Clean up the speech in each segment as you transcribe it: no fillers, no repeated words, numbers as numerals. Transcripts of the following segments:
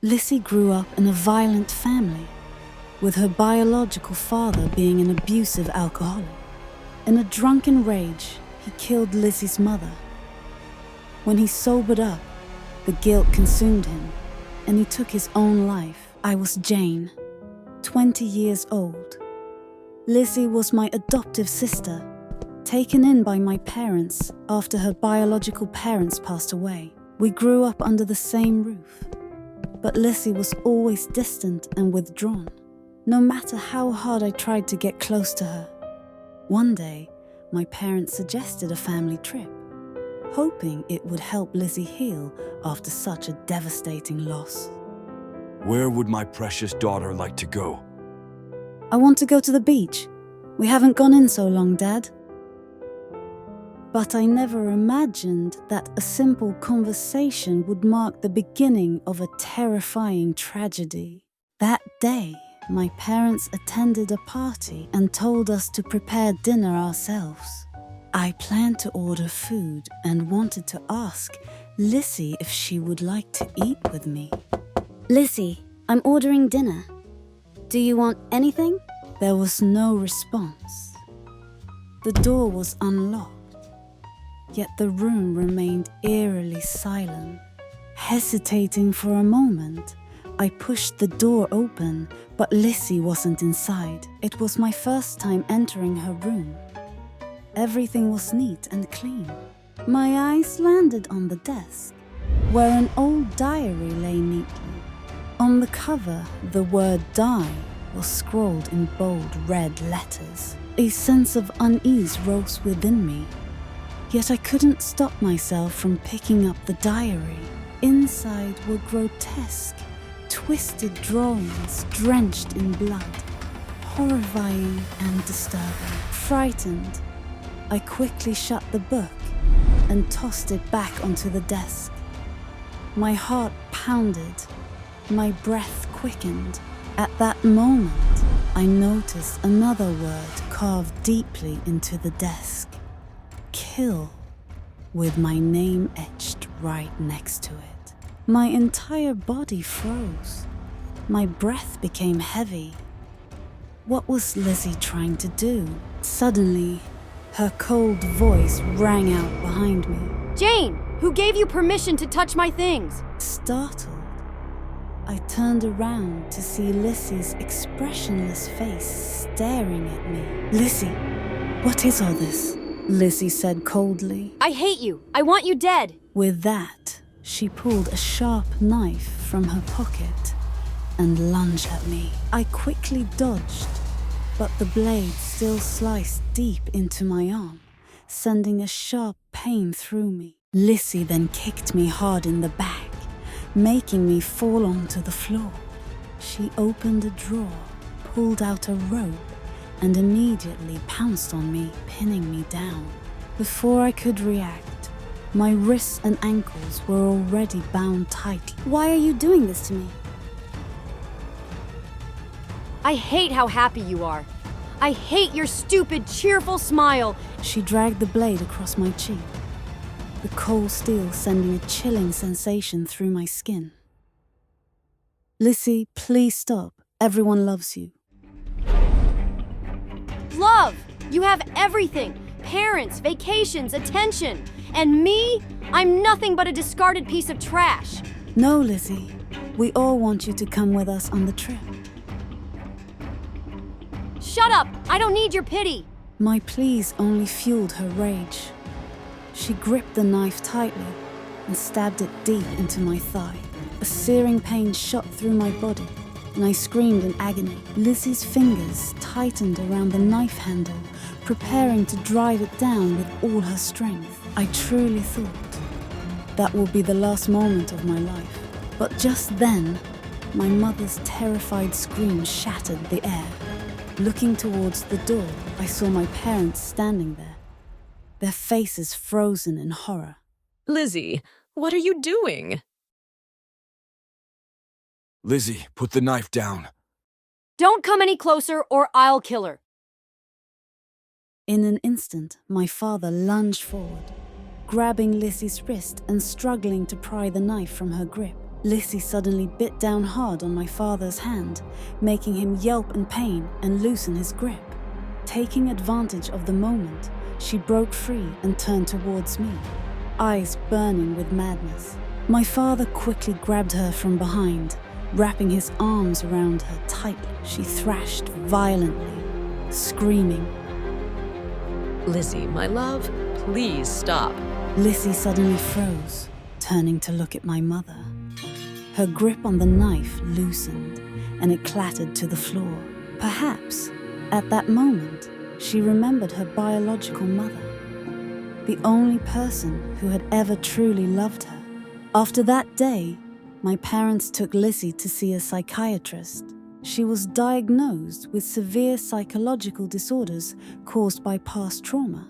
Lizzy grew up in a violent family, with her biological father being an abusive alcoholic. In a drunken rage, he killed Lizzy's mother. When he sobered up, the guilt consumed him, and he took his own life. I was Jane, 20 years old. Lizzy was my adoptive sister, taken in by my parents after her biological parents passed away. We grew up under the same roof, but Lizzy was always distant and withdrawn, no matter how hard I tried to get close to her. One day, my parents suggested a family trip, hoping it would help Lizzy heal after such a devastating loss. Where would my precious daughter like to go? I want to go to the beach. We haven't gone in so long, Dad. But I never imagined that a simple conversation would mark the beginning of a terrifying tragedy. That day, my parents attended a party and told us to prepare dinner ourselves. I planned to order food and wanted to ask Lizzy if she would like to eat with me. Lizzy, I'm ordering dinner. Do you want anything? There was no response. The door was unlocked, yet the room remained eerily silent. Hesitating for a moment, I pushed the door open, but Lizzy wasn't inside. It was my first time entering her room. Everything was neat and clean. My eyes landed on the desk, where an old diary lay neatly. On the cover, the word "die" was scrawled in bold red letters. A sense of unease rose within me, yet I couldn't stop myself from picking up the diary. Inside were grotesque, twisted drawings drenched in blood, horrifying and disturbing. Frightened, I quickly shut the book and tossed it back onto the desk. My heart pounded, my breath quickened. At that moment, I noticed another word carved deeply into the desk. Kill, with my name etched right next to it. My entire body froze. My breath became heavy. What was Lizzy trying to do? Suddenly, her cold voice rang out behind me. Jane, who gave you permission to touch my things? Startled, I turned around to see Lizzy's expressionless face staring at me. Lizzy, what is all this? Lizzy said coldly. I hate you. I want you dead. With that, she pulled a sharp knife from her pocket and lunged at me. I quickly dodged, but the blade still sliced deep into my arm, sending a sharp pain through me. Lizzy then kicked me hard in the back, making me fall onto the floor. She opened a drawer, pulled out a rope, and immediately pounced on me, pinning me down. Before I could react, my wrists and ankles were already bound tightly. Why are you doing this to me? I hate how happy you are. I hate your stupid, cheerful smile. She dragged the blade across my cheek, the cold steel sending a chilling sensation through my skin. Lizzy, please stop. Everyone loves you. Love! You have everything. Parents, vacations, attention. And me? I'm nothing but a discarded piece of trash. No, Lizzy. We all want you to come with us on the trip. Shut up! I don't need your pity. My pleas only fueled her rage. She gripped the knife tightly and stabbed it deep into my thigh. A searing pain shot through my body, and I screamed in agony. Lizzy's fingers tightened around the knife handle, preparing to drive it down with all her strength. I truly thought that would be the last moment of my life. But just then, my mother's terrified scream shattered the air. Looking towards the door, I saw my parents standing there, their faces frozen in horror. Lizzy, what are you doing? Lizzy, put the knife down. Don't come any closer or I'll kill her. In an instant, my father lunged forward, grabbing Lizzy's wrist and struggling to pry the knife from her grip. Lizzy suddenly bit down hard on my father's hand, making him yelp in pain and loosen his grip. Taking advantage of the moment, she broke free and turned towards me, eyes burning with madness. My father quickly grabbed her from behind, wrapping his arms around her tightly. She thrashed violently, screaming. Lizzy, my love, please stop. Lizzy suddenly froze, turning to look at my mother. Her grip on the knife loosened, and it clattered to the floor. Perhaps, at that moment, she remembered her biological mother, the only person who had ever truly loved her. After that day, my parents took Lizzy to see a psychiatrist. She was diagnosed with severe psychological disorders caused by past trauma,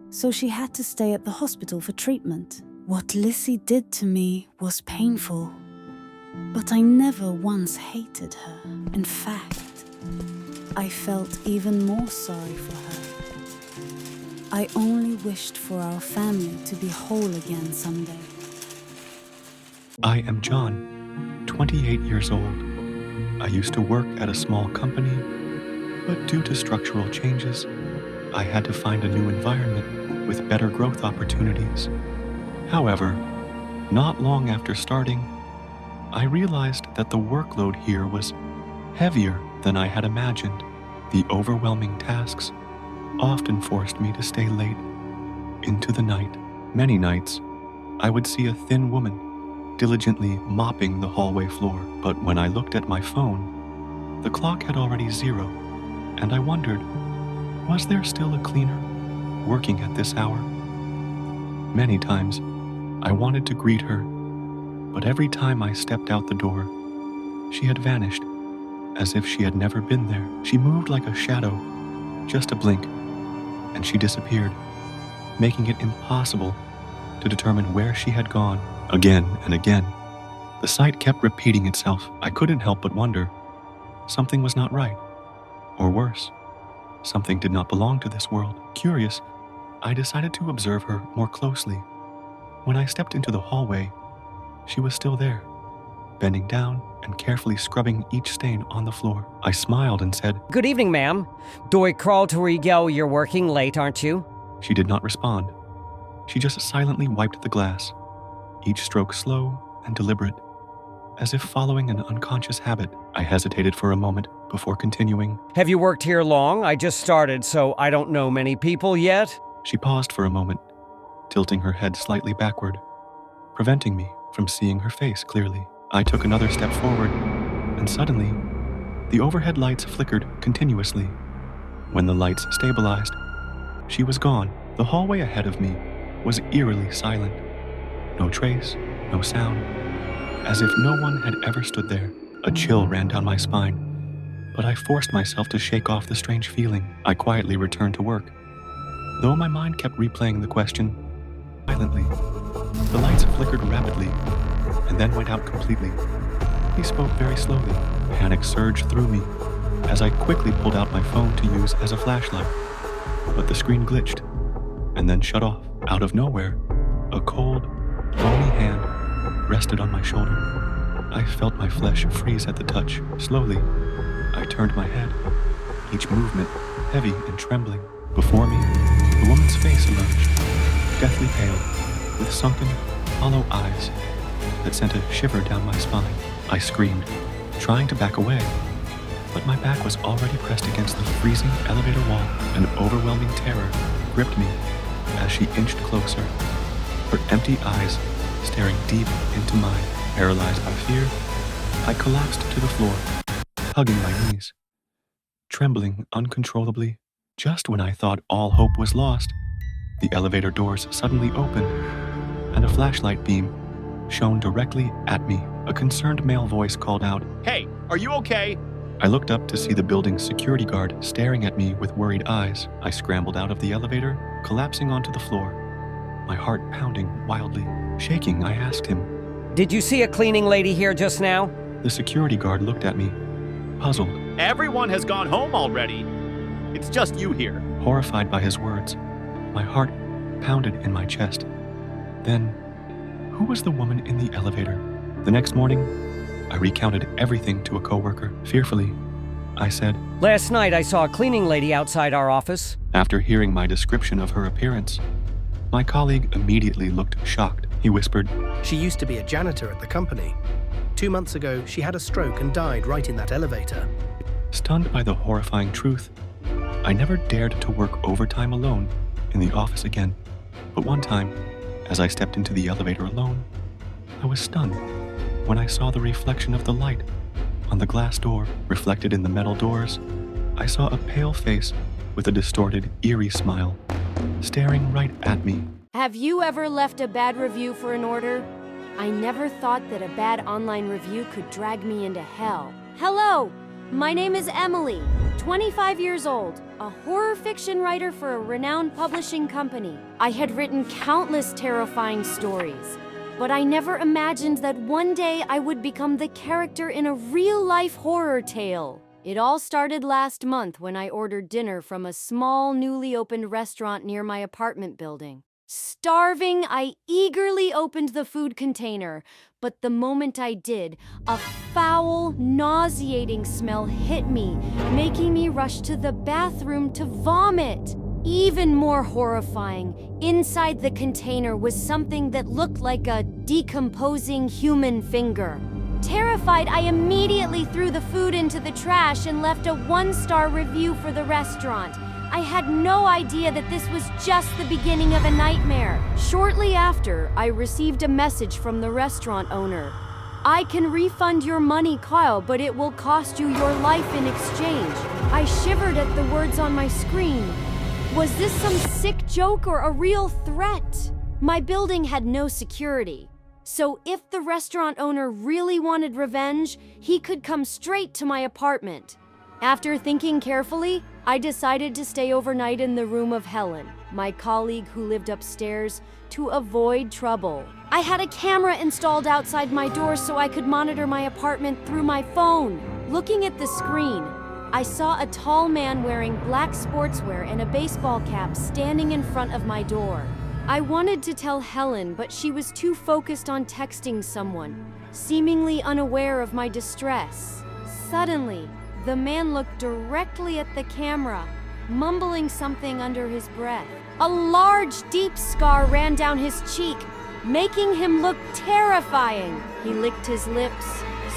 so she had to stay at the hospital for treatment. What Lizzy did to me was painful, but I never once hated her. In fact, I felt even more sorry for her. I only wished for our family to be whole again someday. I am John, 28 years old. I used to work at a small company, but due to structural changes, I had to find a new environment with better growth opportunities. However, not long after starting, I realized that the workload here was heavier than I had imagined. The overwhelming tasks often forced me to stay late into the night. Many nights, I would see a thin woman diligently mopping the hallway floor, but when I looked at my phone, the clock had already 0, and I wondered, was there still a cleaner working at this hour? Many times, I wanted to greet her, but every time I stepped out the door, she had vanished, as if she had never been there. She moved like a shadow, just a blink, and she disappeared, making it impossible to determine where she had gone. Again and again, the sight kept repeating itself. I couldn't help but wonder, something was not right, or worse, something did not belong to this world. Curious, I decided to observe her more closely. When I stepped into the hallway, she was still there, bending down and carefully scrubbing each stain on the floor. I smiled and said, "Good evening, ma'am. Do I crawl to where you go? You're working late, aren't you?" She did not respond. She just silently wiped the glass, each stroke slow and deliberate, as if following an unconscious habit. I hesitated for a moment before continuing. "Have you worked here long? I just started, so I don't know many people yet." She paused for a moment, tilting her head slightly backward, preventing me from seeing her face clearly. I took another step forward, and suddenly, the overhead lights flickered continuously. When the lights stabilized, she was gone. The hallway ahead of me was eerily silent. No trace, no sound, as if no one had ever stood there. A chill ran down my spine, but I forced myself to shake off the strange feeling. I quietly returned to work, though my mind kept replaying the question violently. The lights flickered rapidly, and then went out completely. He spoke very slowly. Panic surged through me as I quickly pulled out my phone to use as a flashlight, but the screen glitched and then shut off. Out of nowhere, a cold, bony hand rested on my shoulder. I felt my flesh freeze at the touch. Slowly, I turned my head, each movement heavy and trembling. Before me, the woman's face emerged, deathly pale, with sunken, hollow eyes that sent a shiver down my spine. I screamed, trying to back away, but my back was already pressed against the freezing elevator wall. An overwhelming terror gripped me as she inched closer, her empty eyes staring deep into mine. Paralyzed by fear, I collapsed to the floor, hugging my knees, trembling uncontrollably. Just when I thought all hope was lost, the elevator doors suddenly opened, and a flashlight beam shone directly at me. A concerned male voice called out, "Hey, are you okay?" I looked up to see the building's security guard staring at me with worried eyes. I scrambled out of the elevator, collapsing onto the floor, my heart pounding wildly. Shaking, I asked him, "Did you see a cleaning lady here just now?" The security guard looked at me, puzzled. "Everyone has gone home already. It's just you here." Horrified by his words, my heart pounded in my chest. Then, who was the woman in the elevator? The next morning, I recounted everything to a coworker. Fearfully, I said, Last night I saw a cleaning lady outside our office. after hearing my description of her appearance. My colleague immediately looked shocked. He whispered, She used to be a janitor at the company. 2 months ago, she had a stroke and died right in that elevator. Stunned by the horrifying truth, I never dared to work overtime alone in the office again. But one time, as I stepped into the elevator alone, I was stunned when I saw the reflection of the light on the glass door. Reflected in the metal doors, I saw a pale face with a distorted, eerie smile, staring right at me. Have you ever left a bad review for an order? I never thought that a bad online review could drag me into hell. Hello, my name is Emily, 25 years old, a horror fiction writer for a renowned publishing company. I had written countless terrifying stories, but I never imagined that one day I would become the character in a real-life horror tale. It all started last month when I ordered dinner from a small, newly opened restaurant near my apartment building. Starving, I eagerly opened the food container, but the moment I did, a foul, nauseating smell hit me, making me rush to the bathroom to vomit. Even more horrifying, inside the container was something that looked like a decomposing human finger. Terrified, I immediately threw the food into the trash and left a 1-star review for the restaurant. I had no idea that this was just the beginning of a nightmare. Shortly after, I received a message from the restaurant owner. I can refund your money, Kyle, but it will cost you your life in exchange. I shivered at the words on my screen. Was this some sick joke or a real threat? My building had no security, so if the restaurant owner really wanted revenge, he could come straight to my apartment. After thinking carefully, I decided to stay overnight in the room of Helen, my colleague who lived upstairs, to avoid trouble. I had a camera installed outside my door so I could monitor my apartment through my phone. Looking at the screen, I saw a tall man wearing black sportswear and a baseball cap standing in front of my door. I wanted to tell Helen, but she was too focused on texting someone, seemingly unaware of my distress. Suddenly, the man looked directly at the camera, mumbling something under his breath. A large, deep scar ran down his cheek, making him look terrifying. He licked his lips,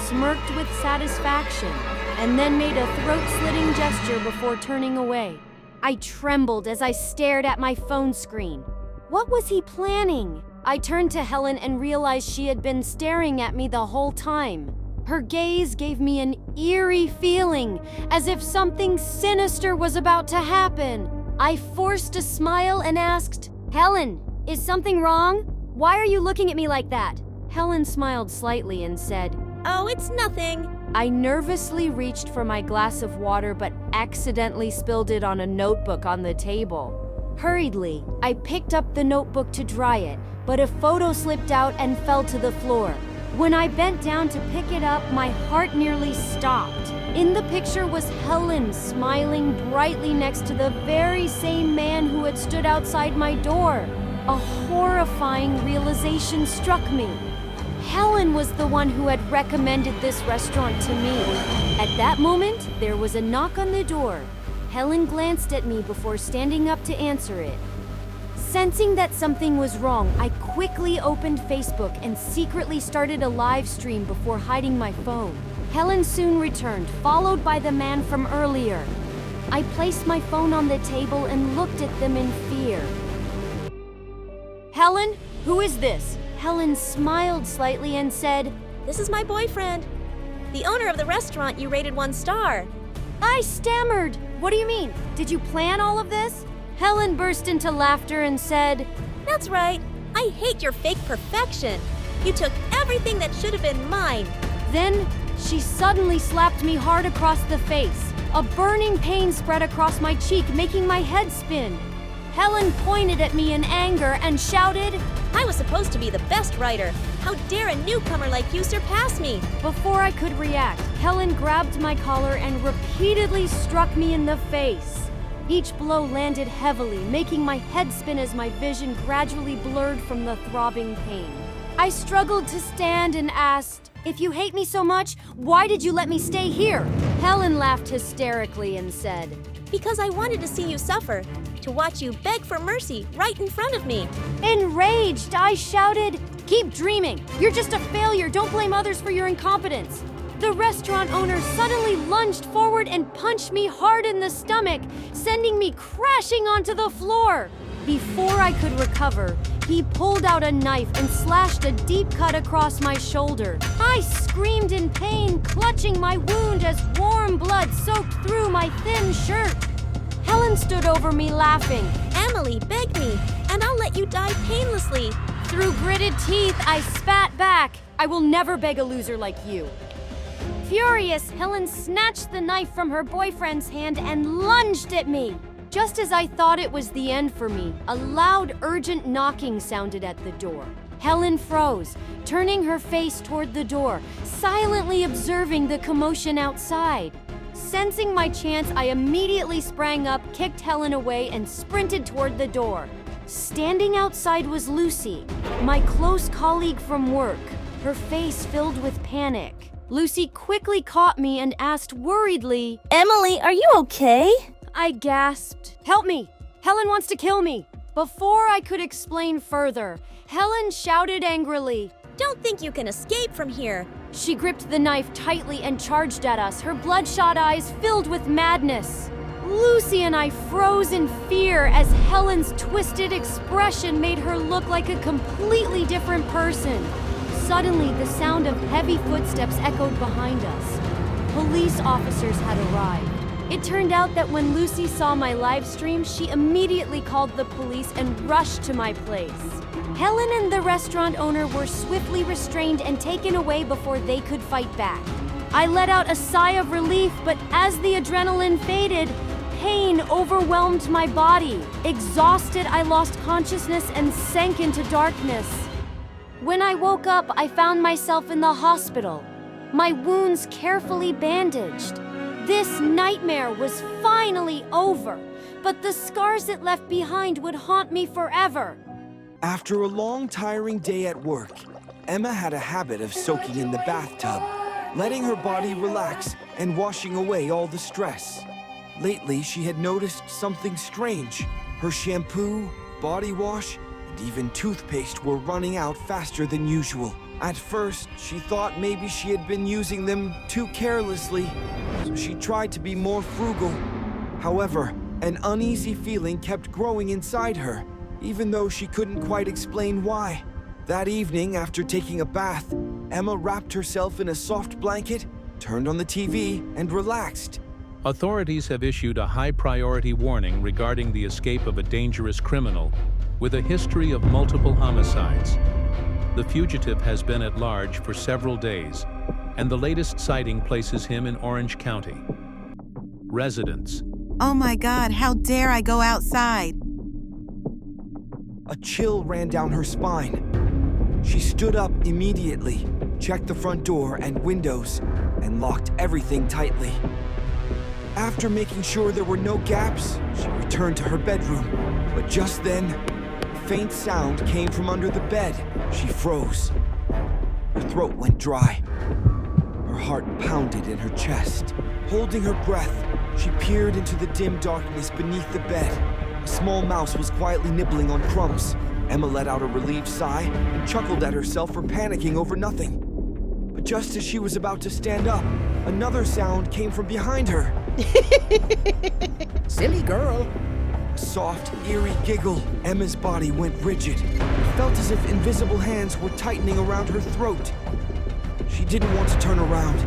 smirked with satisfaction, and then made a throat-slitting gesture before turning away. I trembled as I stared at my phone screen. What was he planning? I turned to Helen and realized she had been staring at me the whole time. Her gaze gave me an eerie feeling, as if something sinister was about to happen. I forced a smile and asked, Helen, is something wrong? Why are you looking at me like that? Helen smiled slightly and said, Oh, it's nothing. I nervously reached for my glass of water but accidentally spilled it on a notebook on the table. Hurriedly, I picked up the notebook to dry it, but a photo slipped out and fell to the floor. When I bent down to pick it up, my heart nearly stopped. In the picture was Helen smiling brightly next to the very same man who had stood outside my door. A horrifying realization struck me. Helen was the one who had recommended this restaurant to me. At that moment, there was a knock on the door. Helen glanced at me before standing up to answer it. Sensing that something was wrong, I quickly opened Facebook and secretly started a live stream before hiding my phone. Helen soon returned, followed by the man from earlier. I placed my phone on the table and looked at them in fear. Helen, who is this? Helen smiled slightly and said, This is my boyfriend, the owner of the restaurant you rated 1 star. I stammered. What do you mean? Did you plan all of this? Helen burst into laughter and said, That's right. I hate your fake perfection. You took everything that should have been mine. Then she suddenly slapped me hard across the face. A burning pain spread across my cheek, making my head spin. Helen pointed at me in anger and shouted, I was supposed to be the best writer. How dare a newcomer like you surpass me? Before I could react, Helen grabbed my collar and repeatedly struck me in the face. Each blow landed heavily, making my head spin as my vision gradually blurred from the throbbing pain. I struggled to stand and asked, "If you hate me so much, why did you let me stay here?" Helen laughed hysterically and said, Because I wanted to see you suffer, to watch you beg for mercy right in front of me. Enraged, I shouted, "Keep dreaming! You're just a failure! Don't blame others for your incompetence!" The restaurant owner suddenly lunged forward and punched me hard in the stomach, sending me crashing onto the floor. Before I could recover, he pulled out a knife and slashed a deep cut across my shoulder. I screamed in pain, clutching my wound as warm blood soaked through my thin shirt. Helen stood over me laughing. Emily, beg me, and I'll let you die painlessly. Through gritted teeth, I spat back. "I will never beg a loser like you." Furious, Helen snatched the knife from her boyfriend's hand and lunged at me. Just as I thought it was the end for me, a loud, urgent knocking sounded at the door. Helen froze, turning her face toward the door, silently observing the commotion outside. Sensing my chance, I immediately sprang up, kicked Helen away, and sprinted toward the door. Standing outside was Lucy, my close colleague from work, her face filled with panic. Lucy quickly caught me and asked worriedly, Emily, are you okay? I gasped, "Help me! Helen wants to kill me!" Before I could explain further, Helen shouted angrily, Don't think you can escape from here. She gripped the knife tightly and charged at us, her bloodshot eyes filled with madness. Lucy and I froze in fear as Helen's twisted expression made her look like a completely different person. Suddenly, the sound of heavy footsteps echoed behind us. Police officers had arrived. It turned out that when Lucy saw my live stream, she immediately called the police and rushed to my place. Helen and the restaurant owner were swiftly restrained and taken away before they could fight back. I let out a sigh of relief, but as the adrenaline faded, pain overwhelmed my body. Exhausted, I lost consciousness and sank into darkness. When I woke up, I found myself in the hospital, my wounds carefully bandaged. This nightmare was finally over, but the scars it left behind would haunt me forever. After a long, tiring day at work, Emma had a habit of soaking in the bathtub, letting her body relax and washing away all the stress. Lately, she had noticed something strange. Her shampoo, body wash, and even toothpaste were running out faster than usual. At first, she thought maybe she had been using them too carelessly, so she tried to be more frugal. However, an uneasy feeling kept growing inside her, even though she couldn't quite explain why. That evening, after taking a bath, Emma wrapped herself in a soft blanket, turned on the TV, and relaxed. Authorities have issued a high-priority warning regarding the escape of a dangerous criminal with a history of multiple homicides. The fugitive has been at large for several days, and the latest sighting places him in Orange County. Residents. Oh my God, how dare I go outside? A chill ran down her spine. She stood up immediately, checked the front door and windows, and locked everything tightly. After making sure there were no gaps, she returned to her bedroom. But just then, a faint sound came from under the bed. She froze. Her throat went dry. Her heart pounded in her chest. Holding her breath, she peered into the dim darkness beneath the bed. A small mouse was quietly nibbling on crumbs. Emma let out a relieved sigh and chuckled at herself for panicking over nothing. But just as she was about to stand up, another sound came from behind her. Silly girl. A soft, eerie giggle. Emma's body went rigid. It felt as if invisible hands were tightening around her throat. She didn't want to turn around,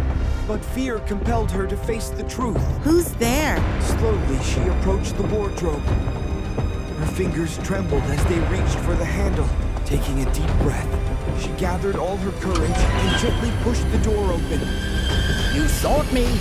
but fear compelled her to face the truth. Who's there? Slowly, she approached the wardrobe. Her fingers trembled as they reached for the handle. Taking a deep breath, she gathered all her courage and gently pushed the door open. You sought me.